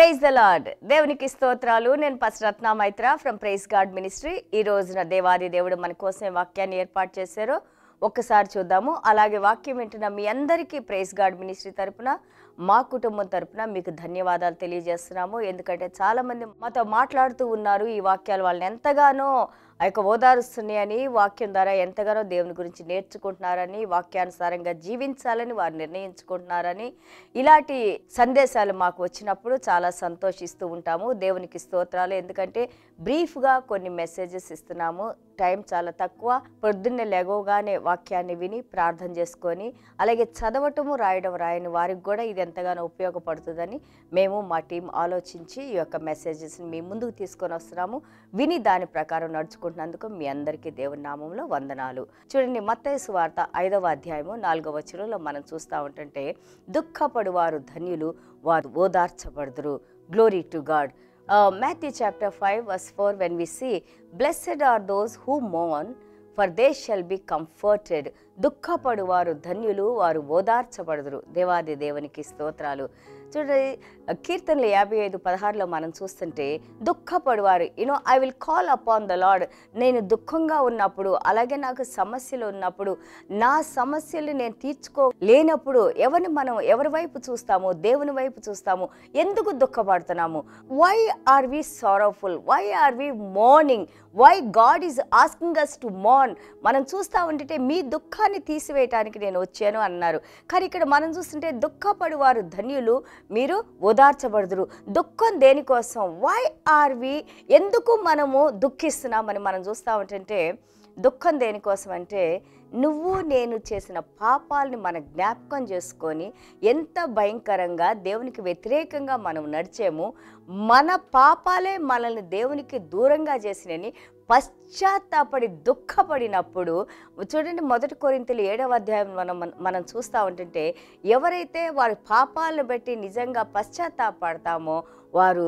Praise the lord. దేవునికి స్తోత్రాలు. నేను pastor Ratna Maitra from Praise God Ministry. ఈ రోజున దేవాది దేవుడు మన కోసం వాక్యాన్ని ఏర్పాటు చేశారు. ఒక్కసారి చూద్దాము. అలాగే వాక్యం వింటున్న మీ అందరికీ ప్రైజ్ గాడ్ మినిస్ట్రీ తరపున, మా కుటుంబం తరపున మీకు ధన్యవాదాలు తెలియజేస్తున్నాము. ఎందుకంటే చాలామంది మాతో మాట్లాడుతూ ఉన్నారు. ఈ వాక్యాలు వాళ్ళని ఎంతగానో ఓదారుస్తున్నాయని, వాక్యం ద్వారా ఎంతగానో దేవుని గురించి నేర్చుకుంటున్నారని, వాక్యానుసారంగా జీవించాలని వారు నిర్ణయించుకుంటున్నారని, ఇలాంటి సందేశాలు మాకు వచ్చినప్పుడు చాలా సంతోషిస్తూ ఉంటాము. దేవునికి స్తోత్రాలు. ఎందుకంటే బ్రీఫ్గా కొన్ని మెసేజెస్ ఇస్తున్నాము. టైం చాలా తక్కువ. పొద్దున్నే లెగవగానే వాక్యాన్ని విని ప్రార్థన చేసుకొని, అలాగే చదవటము రాయని వారికి కూడా ఇది ఎంతగానో ఉపయోగపడుతుందని మేము మా టీం ఆలోచించి ఈ యొక్క మెసేజెస్ని మీ ముందుకు తీసుకొని వస్తున్నాము. విని దాని ప్రకారం నడుచుకుంటున్నందుకు మీ అందరికీ దేవుని నామంలో వందనాలు. చూడండి, మత్తయి సువార్త 5వ అధ్యాయము 4వ వచనంలో మనం చూస్తూ ఉంటుంటే, దుఃఖపడువారు ధన్యులు, వారు ఓదార్చబడుదురు. Glory to God. Matthew chapter 5 verse 4, when we see, blessed are those who mourn, for they shall be comforted. దుఃఖపడువారు ధన్యులు, వారు ఓదార్చబడుదురు. దేవాది దేవునికి స్తోత్రాలు. చూడండి, కీర్తనలు 55:16లో మనం చూస్తుంటే, దుఃఖపడువారు, I will call upon the Lord. నేను దుఃఖంగా ఉన్నప్పుడు, అలాగే నాకు సమస్యలు ఉన్నప్పుడు, నా సమస్యలు నేను తీర్చుకోలేనప్పుడు ఎవరి వైపు చూస్తాము? దేవుని వైపు చూస్తాము. ఎందుకు దుఃఖపడుతున్నాము? Why are we sorrowful? Why are we mourning? Why God is asking us to mourn? మనం చూస్తూ ఉంటే మీ దుఃఖాన్ని తీసివేయటానికి నేను వచ్చాను అన్నారు. కానీ ఇక్కడ మనం చూస్తుంటే, దుఃఖపడువారు ధన్యులు, మీరు ఓదార్చబడుదురు. దుఃఖం దేనికోసం? Why are we? ఎందుకు మనము దుఃఖిస్తున్నామని మనం చూస్తూ ఉంటుంటే, దుఃఖం దేనికోసం అంటే, నువ్వు నేను చేసిన పాపాలని మన జ్ఞాపకం చేసుకొని ఎంత భయంకరంగా దేవునికి వ్యతిరేకంగా మనం నడిచాము, మన పాపాలే మనల్ని దేవునికి దూరంగా చేసినని పశ్చాత్తాపడి దుఃఖపడినప్పుడు, చూడండి, 1 కొరింథీయులు 7వ అధ్యాయం మనం చూస్తూ ఉంటుంటే, ఎవరైతే వారి పాపాలను బట్టి నిజంగా పశ్చాత్తాపడతామో వారు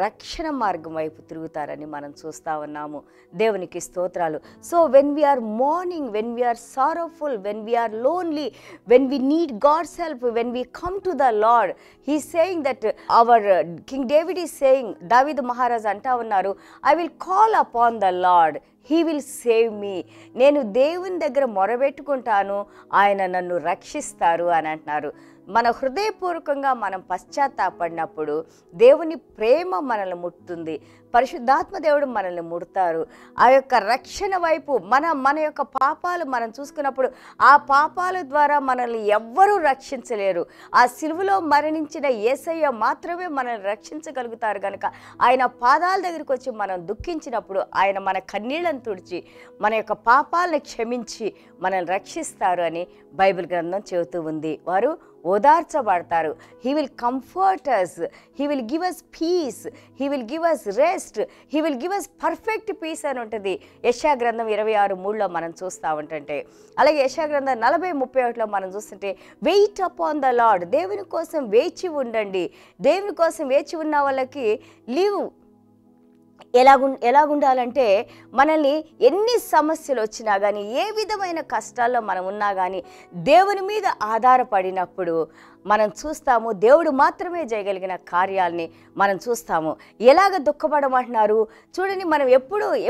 రక్షణ మార్గం వైపు తిరుగుతారని మనం చూస్తూ ఉన్నాము. దేవునికి స్తోత్రాలు. So when we are mourning, when we are sorrowful, when we are lonely, when we need God's help, when we come to the Lord, he saying that our king David is saying, దావీదు మహారాజు అంటా ఉన్నారు, I will call upon the Lord, he will save me. నేను దేవుని దగ్గర మొరబెట్టుకుంటాను, ఆయన నన్ను రక్షిస్తారు అని అంటున్నారు. మన హృదయపూర్వకంగా మనం పశ్చాత్తాపడినప్పుడు దేవుని ప్రేమ మనల్ని ముట్టుతుంది. పరిశుద్ధాత్మ దేవుడు మనల్ని ముడతారు. ఆ యొక్క రక్షణ వైపు మన యొక్క పాపాలు మనం చూసుకున్నప్పుడు, ఆ పాపాల ద్వారా మనల్ని ఎవ్వరూ రక్షించలేరు. ఆ సిలువలో మరణించిన యేసయ్య మాత్రమే మనల్ని రక్షించగలుగుతారు. కనుక ఆయన పాదాల దగ్గరికి వచ్చి మనం దుఃఖించినప్పుడు, ఆయన మన కన్నీళ్ళను తుడిచి మన యొక్క పాపాలను క్షమించి మనల్ని రక్షిస్తారు అని బైబిల్ గ్రంథం చెబుతూ ఉంది. వారు ఓదార్చబడతారు. He will comfort us, he will give us peace, he will give us rest, he will give us perfect peace అని ఉంటుంది. యెషయా గ్రంథం 26:3లో మనం చూస్తూ ఉంటుంటే, అలాగే యెషయా గ్రంథం 40:31లో మనం చూస్తుంటే, వెయిట్ అపాన్ ద లార్డ్, దేవుని కోసం వేచి ఉండండి. దేవుని కోసం వేచి ఉన్న వాళ్ళకి లీవ్ ఎలాగుండాలంటే, మనల్ని ఎన్ని సమస్యలు వచ్చినా కానీ, ఏ విధమైన కష్టాల్లో మనం ఉన్నా కానీ, దేవుని మీద ఆధారపడినప్పుడు మనం చూస్తాము, దేవుడు మాత్రమే చేయగలిగిన కార్యాలని మనం చూస్తాము. ఎలాగ దుఃఖపడమంటున్నారు చూడండి. మనం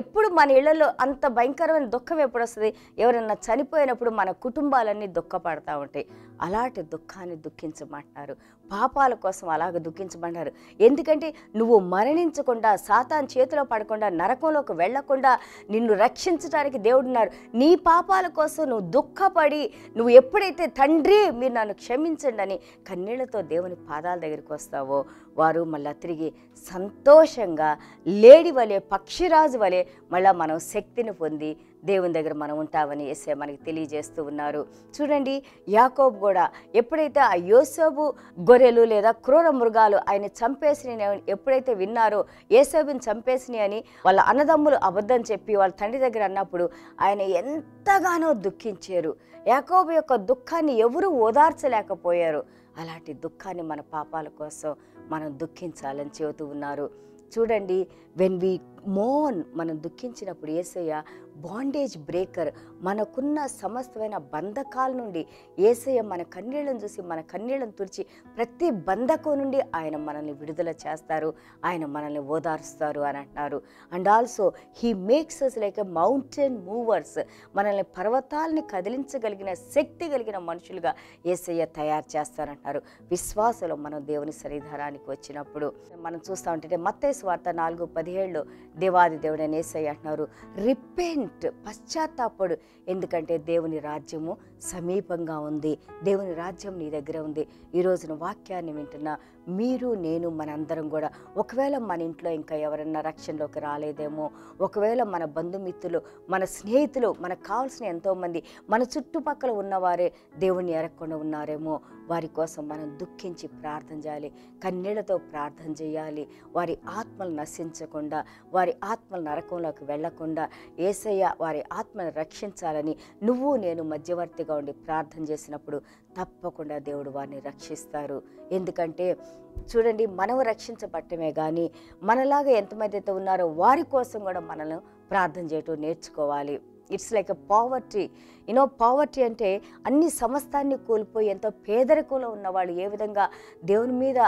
ఎప్పుడు మన ఇళ్లలో అంత భయంకరమైన దుఃఖం ఎప్పుడు వస్తుంది? ఎవరన్నా చనిపోయినప్పుడు మన కుటుంబాలన్నీ దుఃఖపడతా ఉంటాయి. అలాంటి దుఃఖాన్ని దుఃఖించమంటున్నారు. పాపాల కోసం అలాగ దుఃఖించమంటారు. ఎందుకంటే నువ్వు మరణించకుండా, సాతాను చేతిలో పడకుండా, నరకంలోకి వెళ్లకుండా నిన్ను రక్షించడానికి దేవుడున్నారు. నీ పాపాల కోసం నువ్వు దుఃఖపడి, నువ్వు ఎప్పుడైతే తండ్రి మీరు నన్ను క్షమించండి అని కన్నీళ్లతో దేవుని పాదాల దగ్గరికి వస్తావో, వారు మళ్ళీ తిరిగి సంతోషంగా లేడి వలె, పక్షిరాజు వలె మళ్ళీ మనం శక్తిని పొంది దేవుని దగ్గర మనం ఉంటామని యేసయ్య మనకి తెలియజేస్తూ ఉన్నారు. చూడండి, యాకోబు కూడా ఎప్పుడైతే ఆ యోసేపు గొర్రెలు లేదా క్రూర మృగాలు ఆయన చంపేసినవి ఎప్పుడైతే విన్నారో, యేసేపుని చంపేసినాయి అని వాళ్ళ అన్నదమ్ములు అబద్ధం చెప్పి వాళ్ళ తండ్రి దగ్గర అన్నప్పుడు ఆయన ఎంతగానో దుఃఖించారు. యాకోబు యొక్క దుఃఖాన్ని ఎవరూ ఓదార్చలేకపోయారు. అలాంటి దుఃఖాన్ని మన పాపాల కోసం మనం దుఃఖించాలని చెబుతూ ఉన్నారు. చూడండి, వెన్ వి మోర్న్, మనం దుఃఖించినప్పుడు యేసయ్య బాండేజ్ బ్రేకర్. మనకున్న సమస్తమైన బంధకాల నుండి యేసయ్య మన కన్నీళ్ళను చూసి మన కన్నీళ్ళను తుడిచి ప్రతి బంధకం నుండి ఆయన మనల్ని విడుదల చేస్తారు, ఆయన మనల్ని ఓదారుస్తారు అని అంటున్నారు. And also he makes us like a mountain movers. మనల్ని పర్వతాలని కదిలించగలిగిన శక్తి కలిగిన మనుషులుగా యేసయ్య తయారు చేస్తారంటున్నారు. విశ్వాసంలో మనం దేవుని సన్నిధానానికి వచ్చినప్పుడు మనం చూస్తూ ఉంటే మత్తయి సువార్త 4:17 దేవాది దేవుడైన యేసయ్య అంటున్నారు, రిపెంట్, పశ్చాత్తాపడు, ఎందుకంటే దేవుని రాజ్యము సమీపంగా ఉంది, దేవుని రాజ్యం నీ దగ్గర ఉంది. ఈ రోజున వాక్యాన్ని వింటున్న మీరు నేను మనందరం కూడా ఒకవేళ మన ఇంట్లో ఇంకా ఎవరన్నా రక్షణలోకి రాలేదేమో, ఒకవేళ మన బంధుమిత్రులు మన స్నేహితులు మనకు కావాల్సిన ఎంతోమంది మన చుట్టుపక్కల ఉన్నవారే దేవుణ్ణి ఎరగకుండా ఉన్నారేమో, వారి కోసం మనం దుఃఖించి ప్రార్థన చేయాలి, కన్నీళ్లతో ప్రార్థన చేయాలి. వారి ఆత్మలు నశించకుండా, వారి ఆత్మలు నరకంలోకి వెళ్లకుండా యేసయ్య వారి ఆత్మను రక్షించాలని నువ్వు నేను మధ్యవర్తిగా ఉండి ప్రార్థన చేసినప్పుడు తప్పకుండా దేవుడు వారిని రక్షిస్తారు. ఎందుకంటే చూడండి, మనం రక్షించబట్టమే కానీ మనలాగా ఎంతమంది అయితే ఉన్నారో వారి కోసం కూడా మనల్ని ప్రార్థన చేయటం నేర్చుకోవాలి. It's like a poverty. Poverty అంటే అన్ని సమస్తాన్ని కోల్పోయి ఎంతో పేదరికంలో ఉన్నవాళ్ళు ఏ విధంగా దేవుని మీద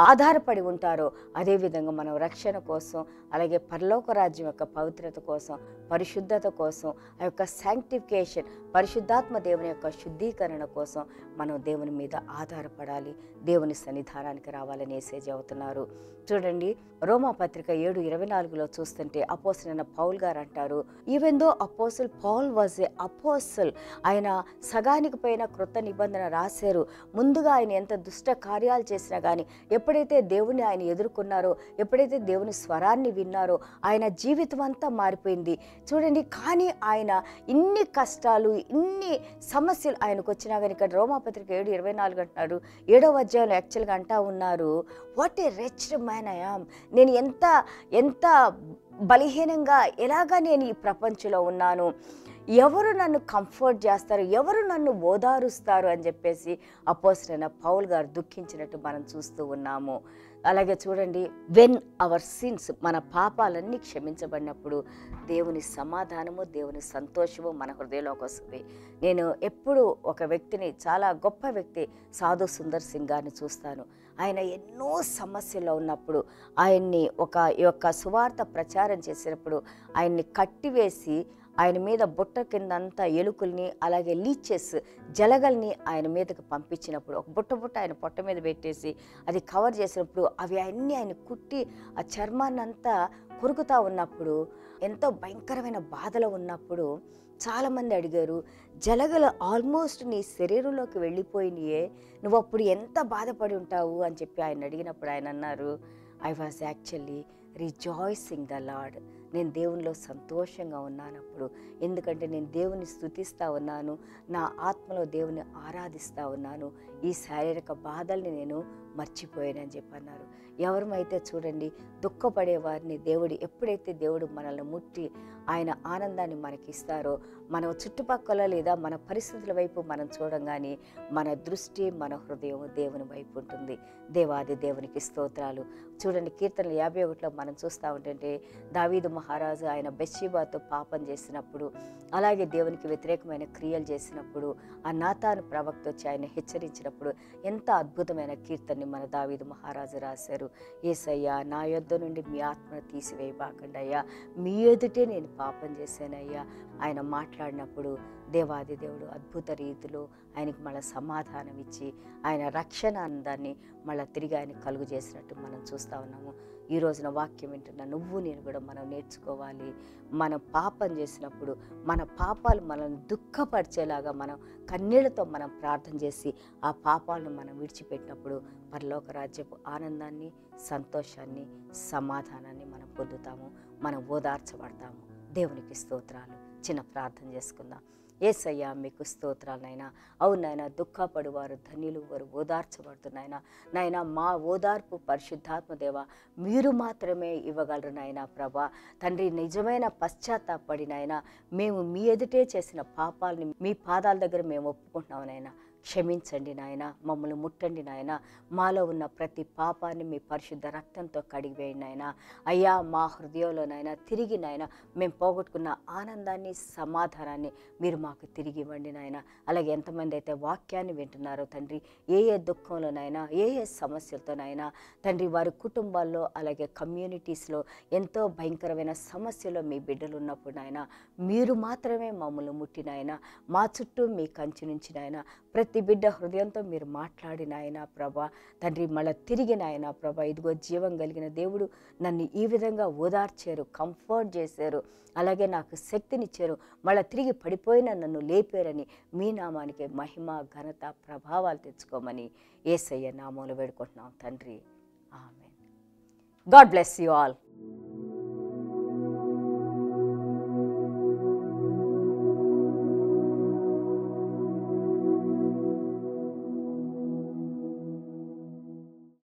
ఆధారపడి ఉంటారో అదేవిధంగా మనం రక్షణ కోసం, అలాగే పరలోక రాజ్యం యొక్క పవిత్రత కోసం, పరిశుద్ధత కోసం, ఆ యొక్క శాంక్టిఫికేషన్, పరిశుద్ధాత్మ దేవుని యొక్క శుద్ధీకరణ కోసం మనం దేవుని మీద ఆధారపడాలి, దేవుని సన్నిధానానికి రావాలని యేసయ్య చెబుతున్నారు. చూడండి, రోమాపత్రిక 7:24 చూస్తుంటే అపోస్తలుడైన పౌల్ గారు అంటారు, even though apostle Paul was a apostle, ఆయన సగానికి పైన క్రొత్త నిబంధన రాశారు. ముందుగా ఆయన ఎంత దుష్ట కార్యాలు చేసినా కానీ ఎప్పుడైతే దేవుని ఆయన ఎదుర్కొన్నారో, ఎప్పుడైతే దేవుని స్వరాన్ని విన్నారో ఆయన జీవితం అంతా మారిపోయింది. చూడండి, కానీ ఆయన ఇన్ని కష్టాలు, ఇన్ని సమస్యలు ఆయనకు వచ్చినా కానీ ఇక్కడ రోమాపత్రిక 7:24 అంటున్నారు, 7వ అధ్యాయంలో యాక్చువల్గా అంటా ఉన్నారు, what a రిచ్డ్ man I am, నేను ఎంత బలహీనంగా ఎలాగా నేను ఈ ప్రపంచంలో ఉన్నాను, ఎవరు నన్ను కంఫర్ట్ చేస్తారు, ఎవరు నన్ను ఓదారుస్తారు అని చెప్పేసి అపోస్తలుడైన పౌల్ గారు దుఃఖించినట్టు మనం చూస్తూ ఉన్నాము. అలాగే చూడండి, వెన్ అవర్ సిన్స్, మన పాపాలన్నీ క్షమించబడినప్పుడు దేవుని సమాధానము, దేవుని సంతోషము మన హృదయంలోకి వస్తుంది. నేను ఎప్పుడు ఒక వ్యక్తిని, చాలా గొప్ప వ్యక్తి సాధు సుందర్ సింగ్ గారిని చూస్తాను. ఆయన ఎన్నో సమస్యల్లో ఉన్నప్పుడు ఆయన్ని ఈ యొక్క సువార్త ప్రచారం చేసినప్పుడు ఆయన్ని కట్టివేసి ఆయన మీద బుట్ట కిందంతా ఎలుకల్ని, అలాగే లీచెస్, జలగల్ని ఆయన మీదకి పంపించినప్పుడు ఒక బుట్ట ఆయన పొట్ట మీద పెట్టేసి అది కవర్ చేసినప్పుడు అవి అన్నీ ఆయన కుట్టి ఆ చర్మాన్ని అంతా కొరుకుతూ ఉన్నప్పుడు, ఎంతో భయంకరమైన బాధలో ఉన్నప్పుడు చాలామంది అడిగారు, జలగలు ఆల్మోస్ట్ నీ శరీరంలోకి వెళ్ళిపోయినాయే, నువ్వు అప్పుడు ఎంత బాధపడి ఉంటావు అని చెప్పి ఆయన అడిగినప్పుడు ఆయన అన్నారు, I was actually rejoicing the Lord, నేను దేవునిలో సంతోషంగా ఉన్నానప్పుడు, ఎందుకంటే నేను దేవుని స్తుతిస్తూ ఉన్నాను, నా ఆత్మలో దేవుని ఆరాధిస్తూ ఉన్నాను, ఈ శారీరక బాధల్ని నేను మర్చిపోయానని చెప్పన్నారు. ఎవరమైతే చూడండి దుఃఖపడే వారిని ఎప్పుడైతే దేవుడు మనల్ని ముట్టి ఆయన ఆనందాన్ని మనకి ఇస్తారో, మన చుట్టుపక్కల లేదా మన పరిస్థితుల వైపు మనం చూడంగానే మన దృష్టి, మన హృదయం దేవుని వైపు ఉంటుంది. దేవాది దేవునికి స్తోత్రాలు. చూడండి, కీర్తనలు 51లో మనం చూస్తూ ఉంటుంటే దావీదు మహారాజు ఆయన బెత్షెబాతో పాపం చేసినప్పుడు, అలాగే దేవునికి వ్యతిరేకమైన క్రియలు చేసినప్పుడు ఆ నాతాను ప్రవక్త వచ్చి ఆయన హెచ్చరించినప్పుడు ఎంత అద్భుతమైన కీర్తనని మన దావీదు మహారాజు రాశారు. యేసయ్యా, నా యొద్ద నుండి మీ ఆత్మను తీసివేయబాకండి అయ్యా, మీ ఎదుటే నేను పాపం చేశానయ్యా. ఆయన మాట్లాడినప్పుడు దేవాది దేవుడు అద్భుత రీతిలో ఆయనకి మళ్ళీ సమాధానం ఇచ్చి ఆయన రక్షణ అందాన్ని మళ్ళీ తిరిగి ఆయన కలుగు చేసినట్టు మనం చూస్తూ ఉన్నాము. ఈ రోజున వాక్యం వింటున్న నువ్వు నేను కూడా మనం నేర్చుకోవాలి. మనం పాపం చేసినప్పుడు మన పాపాలు మనల్ని దుఃఖపరిచేలాగా మనం కన్నీళ్లతో మనం ప్రార్థన చేసి ఆ పాపాలను మనం విడిచిపెట్టినప్పుడు పరలోక రాజ్యపు ఆనందాన్ని, సంతోషాన్ని, సమాధానాన్ని మనం పొందుతాము, మనం ఓదార్చబడతాము. దేవునికి స్తోత్రాలు. చిన్న ప్రార్థన చేసుకుందాం. యేసయ్యా, మీకు స్తోత్రాలనైనా. అవునైనా, దుఃఖపడువారు ధన్యులు, వారు ఓదార్చబడుతున్నాయినా. నాయన, మా ఓదార్పు పరిశుద్ధాత్మ దేవ మీరు మాత్రమే ఇవ్వగలరు నాయన. ప్రభా తండ్రి, నిజమైన పశ్చాత్తాపడినైనా మేము మీ ఎదుటే చేసిన పాపాలని మీ పాదాల దగ్గర మేము ఒప్పుకుంటున్నాం నాయన. క్షమించండి నాయన, మమ్మల్ని ముట్టండి నాయన, మాలో ఉన్న ప్రతి పాపాన్ని మీ పరిశుద్ధ రక్తంతో కడిగివేయండి నాయన. అయ్యా మా హృదయంలో నాయన తిరిగి నాయన మేము పోగొట్టుకున్న ఆనందాన్ని, సమాధానాన్ని మీరు మాకు తిరిగి ఇవ్వండి నాయన. అలాగే ఎంతమంది అయితే వాక్యాన్ని వింటున్నారో తండ్రి, ఏ దుఃఖంలోనైనా, ఏ సమస్యలతోనైనా తండ్రి, వారి కుటుంబాల్లో అలాగే కమ్యూనిటీస్లో ఎంతో భయంకరమైన సమస్యలో మీ బిడ్డలు ఉన్నప్పుడు నాయన మీరు మాత్రమే మమ్మల్ని ముట్టినాయన. మా చుట్టూ మీ కంచి నుంచి నాయన ప్రతి బిడ్డ హృదయంతో మీరు మాట్లాడిన ఆయన ప్రభా తండ్రి, మళ్ళీ తిరిగిన ఆయన ప్రభా, ఇదిగో జీవం కలిగిన దేవుడు నన్ను ఈ విధంగా ఓదార్చారు, కంఫర్ట్ చేశారు, అలాగే నాకు శక్తినిచ్చారు, మళ్ళీ తిరిగి పడిపోయిన నన్ను లేపారని మీ నామానికి మహిమ, ఘనత, ప్రభావాలు తెచ్చుకోమని యేసయ్య నామములో వేడుకుంటున్నాం తండ్రి. ఆమేన్. God bless you all.